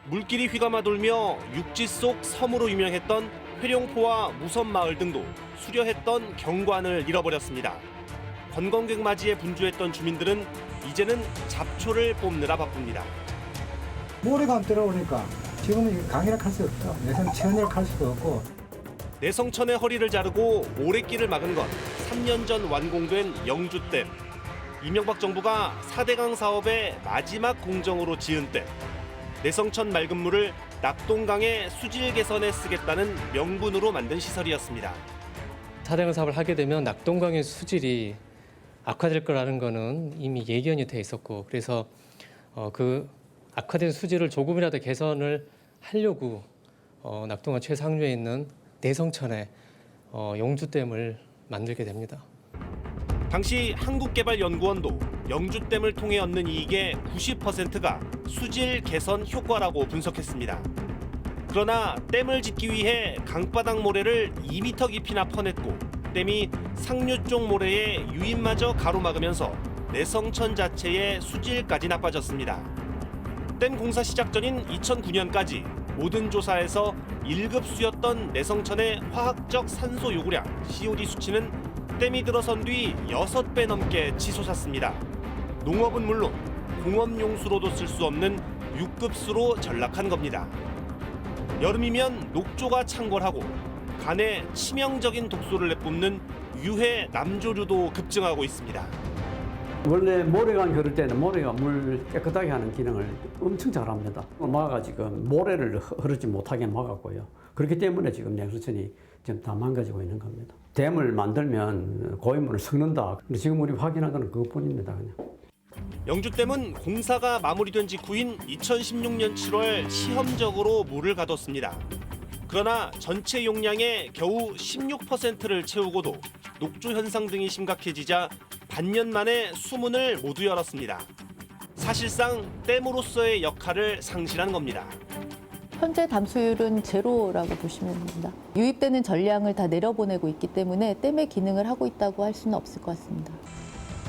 물길이 휘감아 돌며 육지 속 섬으로 유명했던 회룡포와 무섬마을 등도 수려했던 경관을 잃어버렸습니다. 관광객 맞이에 분주했던 주민들은 이제는 잡초를 뽑느라 바쁩니다. 모래가 안 들어오니까 지금은 강이라 할 수 없죠. 내선 천이라 할 수도 없고. 내성천의 허리를 자르고 모래길을 막은 건 3년 전 완공된 영주댐. 이명박 정부가 4대강 사업의 마지막 공정으로 지은 댐. 내성천 맑은 물을 낙동강의 수질 개선에 쓰겠다는 명분으로 만든 시설이었습니다. 4대강 사업을 하게 되면 낙동강의 수질이 악화될 거라는 거는 이미 예견이 돼 있었고, 그래서 그 악화된 수질을 조금이라도 개선을 하려고 낙동강 최상류에 있는 내성천에 영주댐을 만들게 됩니다. 당시 한국개발연구원도 영주댐을 통해 얻는 이익의 90%가 수질 개선 효과라고 분석했습니다. 그러나 댐을 짓기 위해 강바닥 모래를 2m 깊이나 퍼냈고 댐이 상류 쪽 모래의 유입마저 가로막으면서 내성천 자체의 수질까지 나빠졌습니다. 댐 공사 시작 전인 2009년까지 모든 조사에서 1급수였던 내성천의 화학적 산소 요구량 COD 수치는 댐이 들어선 뒤 6배 넘게 치솟았습니다. 농업은 물론 공업용수로도 쓸 수 없는 6급수로 전락한 겁니다. 여름이면 녹조가 창궐하고 간에 치명적인 독소를 내뿜는 유해 남조류도 급증하고 있습니다. 원래 모래강 흐를 때는 모래가 물 깨끗하게 하는 기능을 엄청 잘합니다. 막아가 지금 모래를 흐르지 못하게 막았고요. 그렇기 때문에 지금 내수천이 지금 다 망가지고 있는 겁니다. 댐을 만들면 고인물을 섞는다. 근데 지금 우리 확인한 건 그것뿐입니다. 그냥. 영주댐은 공사가 마무리된 직후인 2016년 7월 시험적으로 물을 가뒀습니다. 그러나 전체 용량의 겨우 16%를 채우고도 녹조 현상 등이 심각해지자 반년 만에 수문을 모두 열었습니다. 사실상 댐으로서의 역할을 상실한 겁니다. 현재 담수율은 제로라고 보시면 됩니다. 유입되는 전량을 다 내려보내고 있기 때문에 댐의 기능을 하고 있다고 할 수는 없을 것 같습니다.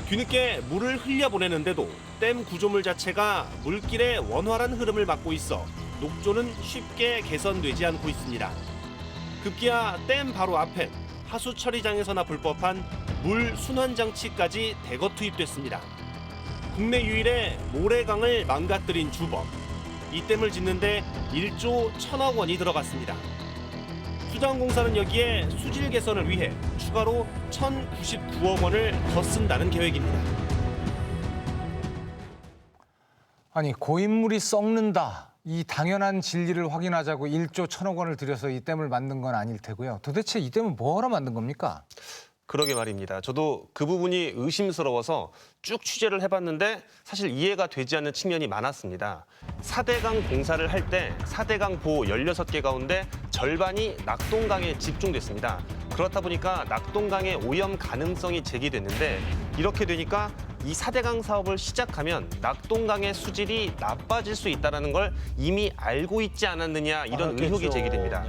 뒤늦게 물을 흘려보내는데도 댐 구조물 자체가 물길의 원활한 흐름을 막고 있어 녹조는 쉽게 개선되지 않고 있습니다. 급기야 댐 바로 앞엔 하수 처리장에서나 볼 법한 물 순환 장치까지 대거 투입됐습니다. 국내 유일의 모래강을 망가뜨린 주범. 이 댐을 짓는데 1조 1,000억 원이 들어갔습니다. 수자원공사는 여기에 수질 개선을 위해 추가로 1,099억 원을 더 쓴다는 계획입니다. 아니 고인물이 썩는다. 이 당연한 진리를 확인하자고 1조 1,000억 원을 들여서 이 댐을 만든 건 아닐 테고요. 도대체 이 댐은 뭐하러 만든 겁니까? 그러게 말입니다. 저도 그 부분이 의심스러워서 쭉 취재를 해봤는데 사실 이해가 되지 않는 측면이 많았습니다. 4대강 공사를 할 때 4대강 보호 16개 가운데 절반이 낙동강에 집중됐습니다. 그렇다 보니까 낙동강의 오염 가능성이 제기됐는데 이렇게 되니까 이 4대강 사업을 시작하면 낙동강의 수질이 나빠질 수 있다는 걸 이미 알고 있지 않았느냐 이런 의혹이 제기됩니다.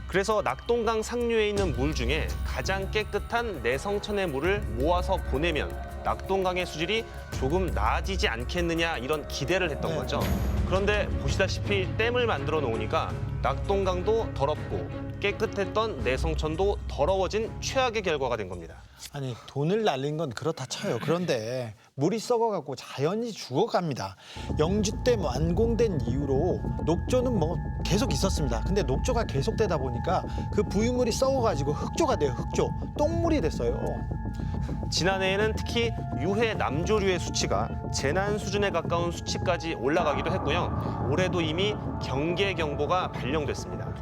그래서 낙동강 상류에 있는 물 중에 가장 깨끗한 내성천의 물을 모아서 보내면 낙동강의 수질이 조금 나아지지 않겠느냐 이런 기대를 했던 거죠. 그런데 보시다시피 댐을 만들어 놓으니까 낙동강도 더럽고 깨끗했던 내성천도 더러워진 최악의 결과가 된 겁니다. 아니 돈을 날린 건 그렇다 쳐요. 그런데 물이 썩어갖고 자연이 죽어갑니다. 영주댐 완공된 이후로 녹조는 뭐 계속 있었습니다. 근데 녹조가 계속되다 보니까 그 부유물이 썩어가지고 흑조가 돼요. 흑조, 똥물이 됐어요. 지난해에는 특히 유해 남조류의 수치가 재난 수준에 가까운 수치까지 올라가기도 했고요. 올해도 이미 경계 경보가 발령됐습니다.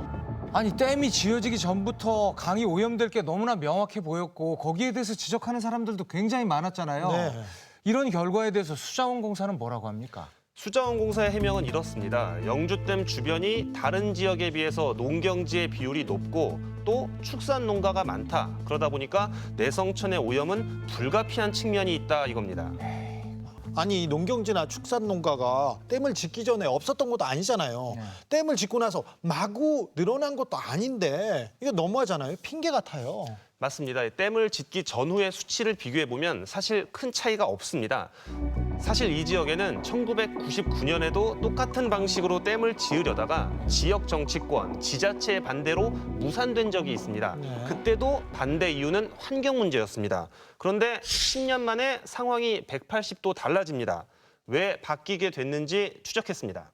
아니 댐이 지어지기 전부터 강이 오염될 게 너무나 명확해 보였고 거기에 대해서 지적하는 사람들도 굉장히 많았잖아요. 네. 이런 결과에 대해서 수자원공사는 뭐라고 합니까? 수자원공사의 해명은 이렇습니다. 영주댐 주변이 다른 지역에 비해서 농경지의 비율이 높고 또 축산 농가가 많다. 그러다 보니까 내성천의 오염은 불가피한 측면이 있다 이겁니다. 아니 농경지나 축산농가가 댐을 짓기 전에 없었던 것도 아니잖아요. 댐을 짓고 나서 마구 늘어난 것도 아닌데 이거 너무하잖아요. 핑계 같아요. 맞습니다. 댐을 짓기 전후의 수치를 비교해보면 사실 큰 차이가 없습니다. 사실 이 지역에는 1999년에도 똑같은 방식으로 댐을 지으려다가 지역 정치권, 지자체의 반대로 무산된 적이 있습니다. 그때도 반대 이유는 환경 문제였습니다. 그런데 10년 만에 상황이 180도 달라집니다. 왜 바뀌게 됐는지 추적했습니다.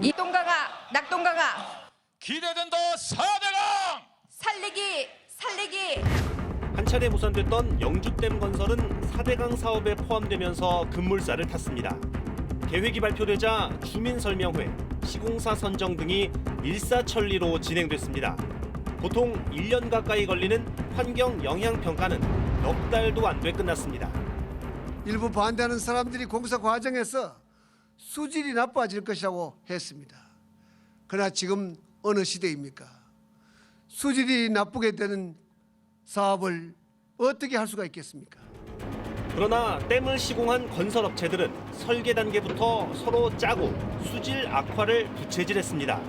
이동강아, 낙동강아 기대된다 4대강! 살리기! 한 차례 무산됐던 영주댐 건설은 4대강 사업에 포함되면서 급물살을 탔습니다. 계획이 발표되자 주민설명회, 시공사 선정 등이 일사천리로 진행됐습니다. 보통 1년 가까이 걸리는 환경 영향 평가는 넉 달도 안 돼 끝났습니다. 일부 반대하는 사람들이 공사 과정에서 수질이 나빠질 것이라고 했습니다. 그러나 지금 어느 시대입니까? 수질이 나쁘게 되는 사업을 어떻게 할 수가 있겠습니까? 그러나 댐을 시공한 건설업체들은 설계 단계부터 서로 짜고 수질 악화를 부채질했습니다.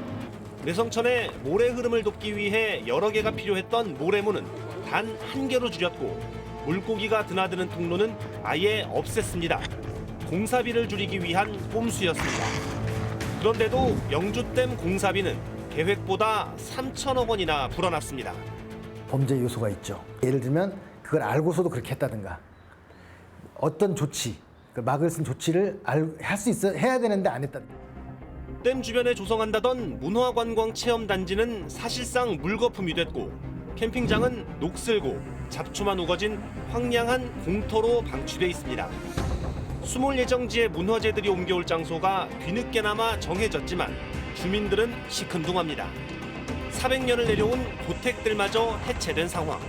내성천의 모래 흐름을 돕기 위해 여러 개가 필요했던 모래문은 단 한 개로 줄였고 물고기가 드나드는 통로는 아예 없앴습니다. 공사비를 줄이기 위한 꼼수였습니다. 그런데도 영주댐 공사비는 계획보다 3천억 원이나 불어났습니다. 범죄 요소가 있죠. 예를 들면 그걸 알고서도 그렇게 했다든가 어떤 조치, 막을 쓴 조치를 할 수 있어 해야 되는데 안 했다. 댐 주변에 조성한다던 문화관광 체험단지는 사실상 물거품이 됐고 캠핑장은 녹슬고 잡초만 우거진 황량한 공터로 방치돼 있습니다. 수몰 예정지의 문화재들이 옮겨올 장소가 뒤늦게나마 정해졌지만 주민들은 시큰둥합니다. 400년을 내려온 고택들마저 해체된 상황.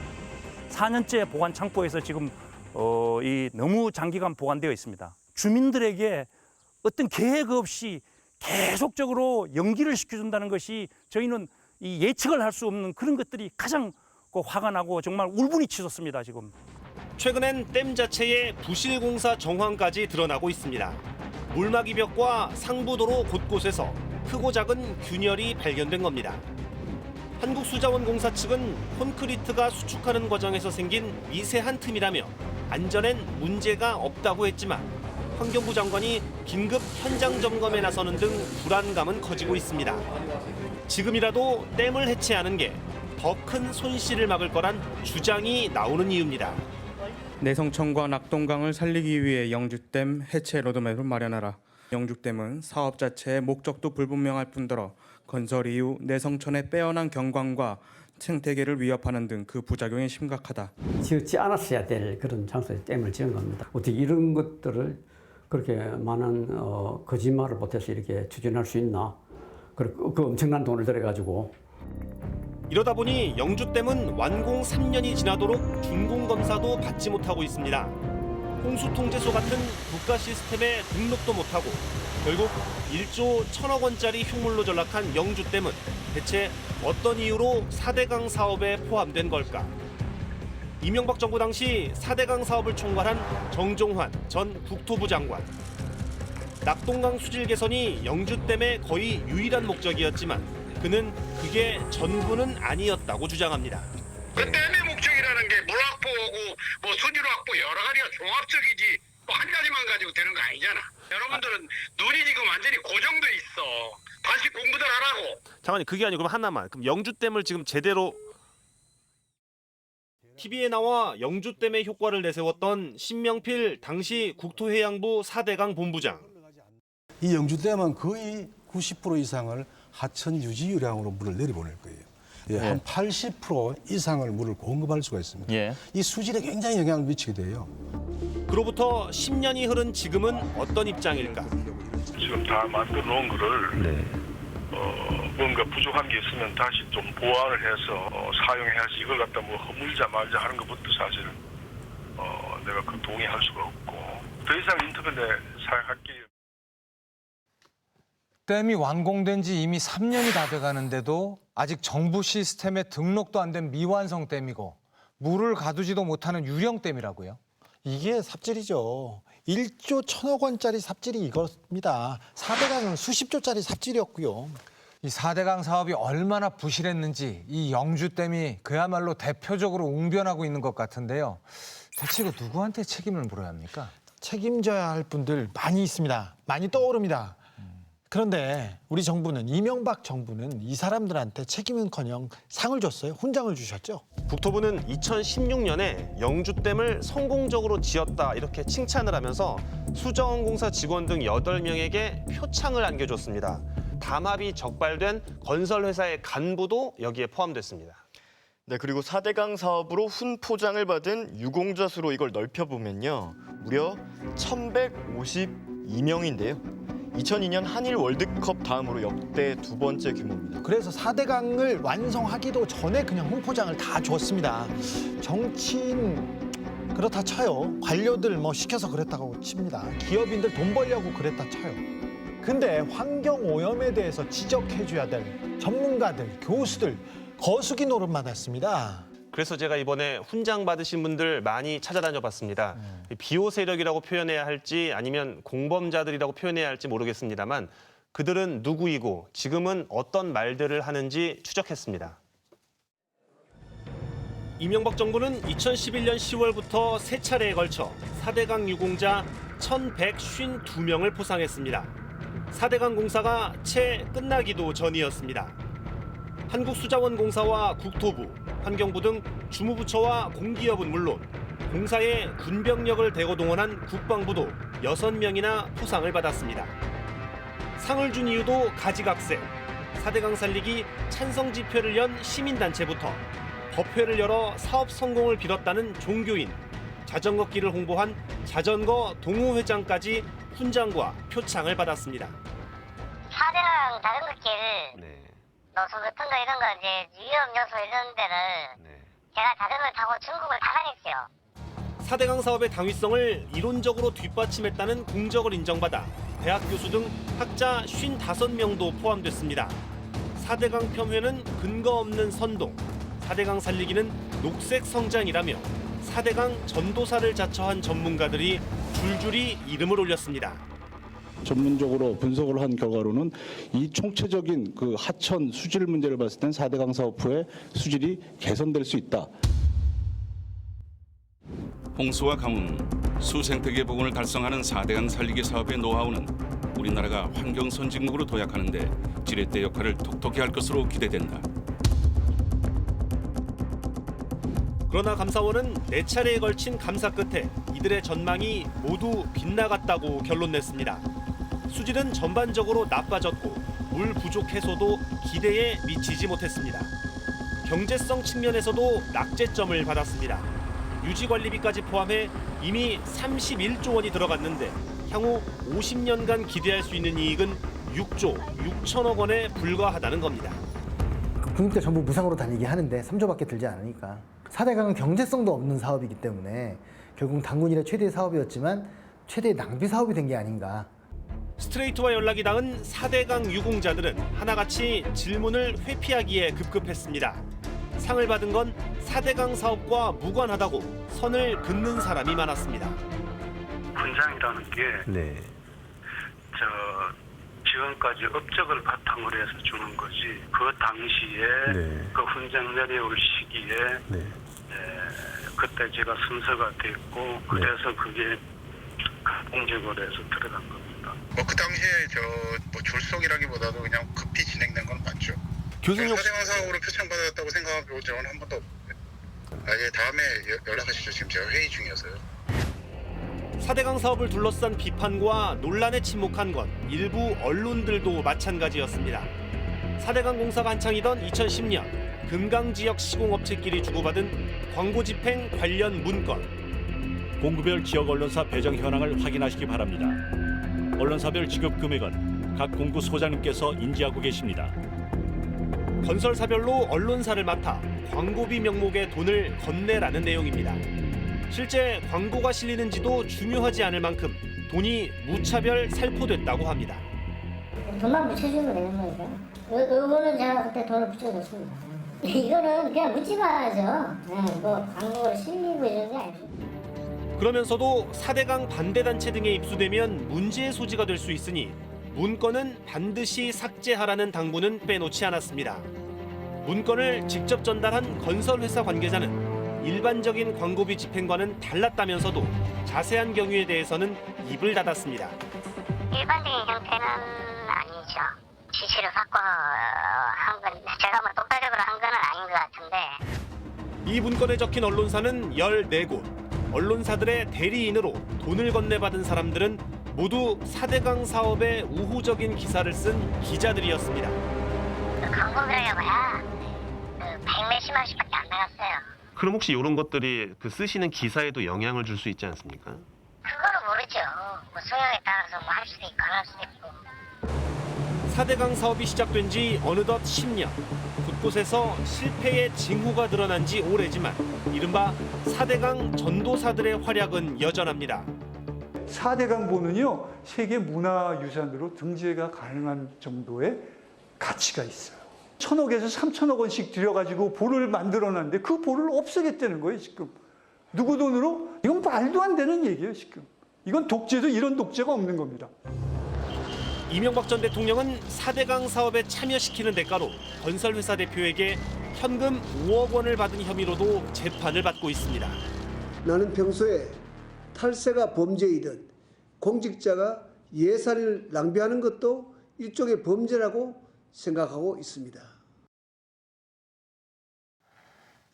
4년째 보관 창고에서 지금 너무 장기간 보관되어 있습니다. 주민들에게 어떤 계획 없이 계속적으로 연기를 시켜준다는 것이 저희는 이 예측을 할 수 없는 그런 것들이 가장 화가 나고 정말 울분이 치솟습니다, 지금. 최근엔 댐 자체의 부실 공사 정황까지 드러나고 있습니다. 물막이 벽과 상부도로 곳곳에서 크고 작은 균열이 발견된 겁니다. 한국수자원공사 측은 콘크리트가 수축하는 과정에서 생긴 미세한 틈이라며 안전엔 문제가 없다고 했지만 환경부 장관이 긴급 현장 점검에 나서는 등 불안감은 커지고 있습니다. 지금이라도 댐을 해체하는 게 더 큰 손실을 막을 거란 주장이 나오는 이유입니다. 내성천과 낙동강을 살리기 위해 영주댐 해체 로드맵을 마련하라. 영주댐은 사업 자체의 목적도 불분명할 뿐더러 건설 이후 내성천의 빼어난 경관과 생태계를 위협하는 등 그 부작용이 심각하다. 지었지 않았어야 될 그런 장소에 댐을 지은 겁니다. 어떻게 이런 것들을 그렇게 많은 거짓말을 보태서 이렇게 추진할 수 있나? 그 엄청난 돈을 들여가지고. 이러다 보니 영주댐은 완공 3년이 지나도록 준공검사도 받지 못하고 있습니다. 홍수통제소 같은 국가 시스템에 등록도 못하고 결국 1조 1천억 원짜리 흉물로 전락한 영주댐은 대체 어떤 이유로 4대강 사업에 포함된 걸까? 이명박 정부 당시 4대강 사업을 총괄한 정종환 전 국토부 장관. 낙동강 수질 개선이 영주댐의 거의 유일한 목적이었지만 그는 그게 전부는 아니었다고 주장합니다. 그 댐의 목적이라는 게 물 확보하고 뭐 수질 확보 여러 가지가 종합적이지 뭐 한 가지만 가지고 되는 거 아니잖아. 여러분들은 눈이 지금 완전히 고정돼 있어. 다시 공부들 하라고. 잠깐만요. 그게 아니고 그럼 하나만. 그럼 영주댐을 지금 제대로 TV에 나와 영주댐의 효과를 내세웠던 신명필 당시 국토해양부 4대강 본부장. 이 영주댐은 거의 90% 이상을 하천 유지유량으로 물을 내려보낼 거예요. 예, 한 80% 이상을 물을 공급할 수가 있습니다. 이 수질에 굉장히 영향을 미치게 돼요. 그로부터 10년이 흐른 지금은 어떤 입장일까? 지금 다 만들어 놓은 거를 뭔가 부족한 게 있으면 다시 좀 보완을 해서 사용해야지 이걸 갖다 뭐 허물자 말자 하는 것부터 사실 내가 그 동의할 수가 없고 더 이상 인터넷에 사용할 게 댐이 완공된 지 이미 3년이 다 돼가는데도 아직 정부 시스템에 등록도 안 된 미완성 댐이고 물을 가두지도 못하는 유령댐이라고요? 이게 삽질이죠. 1조 1,000억 원짜리 삽질이 이겁니다. 4대강은 수십조짜리 삽질이었고요. 이 4대강 사업이 얼마나 부실했는지 이 영주댐이 그야말로 대표적으로 웅변하고 있는 것 같은데요. 대체 이거 누구한테 책임을 물어야 합니까? 책임져야 할 분들 많이 있습니다. 많이 떠오릅니다. 그런데 우리 정부는, 이명박 정부는 이 사람들한테 책임은커녕 상을 줬어요. 훈장을 주셨죠. 국토부는 2016년에 영주댐을 성공적으로 지었다 이렇게 칭찬을 하면서 수자원공사 직원 등 8명에게 표창을 안겨줬습니다. 담합이 적발된 건설회사의 간부도 여기에 포함됐습니다. 네, 그리고 4대강 사업으로 훈포장을 받은 유공자 수로 이걸 넓혀보면요. 무려 1,152명인데요. 2002년 한일 월드컵 다음으로 역대 2번째 규모입니다. 그래서 4대강을 완성하기도 전에 그냥 훈포장을 다 줬습니다. 정치인 그렇다 쳐요. 관료들 뭐 시켜서 그랬다고 칩니다. 기업인들 돈 벌려고 그랬다 쳐요. 근데 환경오염에 대해서 지적해줘야 될 전문가들, 교수들 거수기 노릇만 했습니다. 그래서 제가 이번에 훈장 받으신 분들 많이 찾아다녀 봤습니다. 비호 세력이라고 표현해야 할지 아니면 공범자들이라고 표현해야 할지 모르겠습니다만 그들은 누구이고 지금은 어떤 말들을 하는지 추적했습니다. 이명박 정부는 2011년 10월부터 3차례에 걸쳐 4대강 유공자 1,152명을 포상했습니다. 4대강 공사가 채 끝나기도 전이었습니다. 한국수자원공사와 국토부, 환경부 등 주무부처와 공기업은 물론 공사에 군병력을 대거 동원한 국방부도 6명이나 포상을 받았습니다. 상을 준 이유도 가지각색, 4대강 살리기 찬성 집회를 연 시민단체부터 법회를 열어 사업 성공을 빌었다는 종교인, 자전거 길을 홍보한 자전거 동호회장까지 훈장과 표창을 받았습니다. 4대강 자전거 길 노선 같은 거 이런 거 이제 위험 요소 이런 데를 제가 자전거를 타고 중국을 다 다녔어요. 4대강 사업의 당위성을 이론적으로 뒷받침했다는 공적을 인정받아 대학 교수 등 학자 55명도 포함됐습니다. 4대강 폄훼는 근거 없는 선동, 4대강 살리기는 녹색 성장이라며 4대강 전도사를 자처한 전문가들이 줄줄이 이름을 올렸습니다. 전문적으로 분석을 한 결과로는 이 총체적인 그 하천 수질 문제를 봤을 땐 4대강 사업 후에 수질이 개선될 수 있다. 홍수와 가뭄, 수생태계 복원을 달성하는 4대강 살리기 사업의 노하우는 우리나라가 환경 선진국으로 도약하는 데 지렛대 역할을 톡톡히 할 것으로 기대된다. 그러나 감사원은 4차례에 걸친 감사 끝에 이들의 전망이 모두 빗나갔다고 결론냈습니다. 수질은 전반적으로 나빠졌고 물 부족 해소도 기대에 미치지 못했습니다. 경제성 측면에서도 낙제점을 받았습니다. 유지관리비까지 포함해 이미 31조 원이 들어갔는데 향후 50년간 기대할 수 있는 이익은 6조 6천억 원에 불과하다는 겁니다. 국립대 전부 무상으로 다니게 하는데 3조밖에 들지 않으니까. 4대강은 경제성도 없는 사업이기 때문에 결국 당군 이래 최대의 사업이었지만 최대의 낭비 사업이 된 게 아닌가. 스트레이트와 연락이 닿은 4대강 유공자들은 하나같이 질문을 회피하기에 급급했습니다. 상을 받은 건 4대강 사업과 무관하다고 선을 긋는 사람이 많았습니다. 훈장이라는 게 지금까지 업적을 바탕으로 해서 주는 거지 그 당시에 그 훈장 내려올 시기에 그때 제가 순서가 됐고 그래서 그게 공적으로 해서 들어간 겁니다. 뭐 그 당시에 뭐 줄속이라기보다도 그냥 급히 진행된 건 맞죠. 교수님 4대강 사업으로 표창받았다고 생각해본 적은 한 번도 없는데 다음에 연락하시죠. 지금 제가 회의 중이어서요. 4대강 사업을 둘러싼 비판과 논란에 침묵한 건 일부 언론들도 마찬가지였습니다. 4대강 공사가 한창이던 2010년 금강 지역 시공업체끼리 주고받은 광고 집행 관련 문건. 공구별 지역 언론사 배정 현황을 확인하시기 바랍니다. 언론사별 지급 금액은 각 공구 소장님께서 인지하고 계십니다. 건설사별로 언론사를 맡아 광고비 명목의 돈을 건네라는 내용입니다. 실제 광고가 실리는지도 중요하지 않을 만큼 돈이 무차별 살포됐다고 합니다. 돈만 묻혀주면 되는 거니까. 이거는 제가 그때 돈을 붙여줬습니다. 이거는 그냥 묻지 말아야죠. 뭐 광고를 실리고 이런 게 아니죠. 그러면서도 4대강 반대단체 등에 입수되면 문제의 소지가 될 수 있으니 문건은 반드시 삭제하라는 당부는 빼놓지 않았습니다. 문건을 직접 전달한 건설회사 관계자는 일반적인 광고비 집행과는 달랐다면서도 자세한 경위에 대해서는 입을 닫았습니다. 일반적인 형태는 아니죠. 지시를 받고 한 건, 제가 뭐 독자적으로 한 건 아닌 것 같은데. 이 문건에 적힌 언론사는 14곳. 언론사들의 대리인으로 돈을 건네받은 사람들은 모두 4대강 사업의 우호적인 기사를 쓴 기자들이었습니다. 광고비라고 해야 100몇십만 원씩밖에 안 나갔어요. 그럼 혹시 이런 것들이 그 쓰시는 기사에도 영향을 줄 수 있지 않습니까? 그거는 모르죠. 뭐 성향에 따라서 뭐 할 수도 있고 안 할 수도 있고. 4대강 사업이 시작된 지 어느덧 10년. 곳곳에서 실패의 징후가 드러난 지 오래지만 이른바 4대강 전도사들의 활약은 여전합니다. 4대강보는요, 세계 문화유산으로 등재가 가능한 정도의 가치가 있어요. 1,000억에서 3,000억 원씩 들여가지고 볼을 만들어놨는데 그 볼을 없애겠다는 거예요, 지금. 누구 돈으로? 이건 말도 안 되는 얘기예요, 지금. 이건 독재도 이런 독재가 없는 겁니다. 이명박 전 대통령은 4대강 사업에 참여시키는 대가로 건설회사 대표에게 현금 5억 원을 받은 혐의로도 재판을 받고 있습니다. 나는 평소에 탈세가 범죄이듯 공직자가 예산을 낭비하는 것도 일종의 범죄라고 생각하고 있습니다.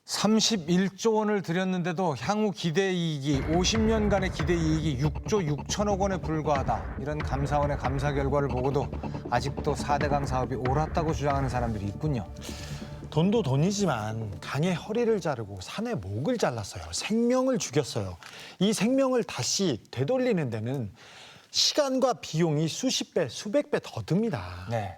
31조 원을 들였는데도 향후 기대이익이 50년간의 기대이익이 6조 6천억 원에 불과하다. 이런 감사원의 감사 결과를 보고도 아직도 4대강 사업이 옳았다고 주장하는 사람들이 있군요. 돈도 돈이지만 강의 허리를 자르고 산의 목을 잘랐어요. 생명을 죽였어요. 이 생명을 다시 되돌리는 데는 시간과 비용이 수십 배, 수백 배 더 듭니다. 네.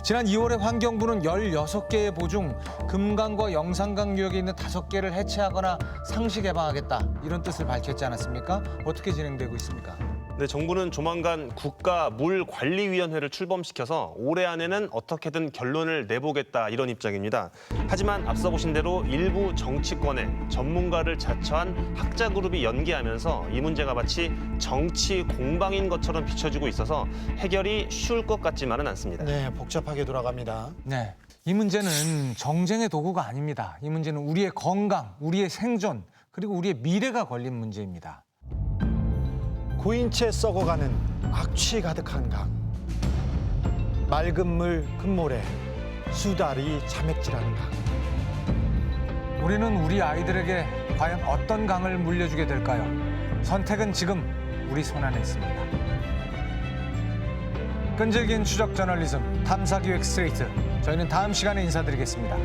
지난 2월에 환경부는 16개의 보 중 금강과 영산강 유역에 있는 5개를 해체하거나 상시 개방하겠다. 이런 뜻을 밝혔지 않았습니까? 어떻게 진행되고 있습니까? 네, 정부는 조만간 국가물관리위원회를 출범시켜서 올해 안에는 어떻게든 결론을 내보겠다 이런 입장입니다. 하지만 앞서 보신 대로 일부 정치권에 전문가를 자처한 학자 그룹이 연계하면서 이 문제가 마치 정치 공방인 것처럼 비춰지고 있어서 해결이 쉬울 것 같지만은 않습니다. 네, 복잡하게 돌아갑니다. 네, 이 문제는 정쟁의 도구가 아닙니다. 이 문제는 우리의 건강, 우리의 생존, 그리고 우리의 미래가 걸린 문제입니다. 고인 채 썩어가는 악취 가득한 강. 맑은 물 금모래, 수달이 자맥질하는 강. 우리는 우리 아이들에게 과연 어떤 강을 물려주게 될까요? 선택은 지금 우리 손 안에 있습니다. 끈질긴 추적 저널리즘, 탐사기획 스트레이트. 저희는 다음 시간에 인사드리겠습니다.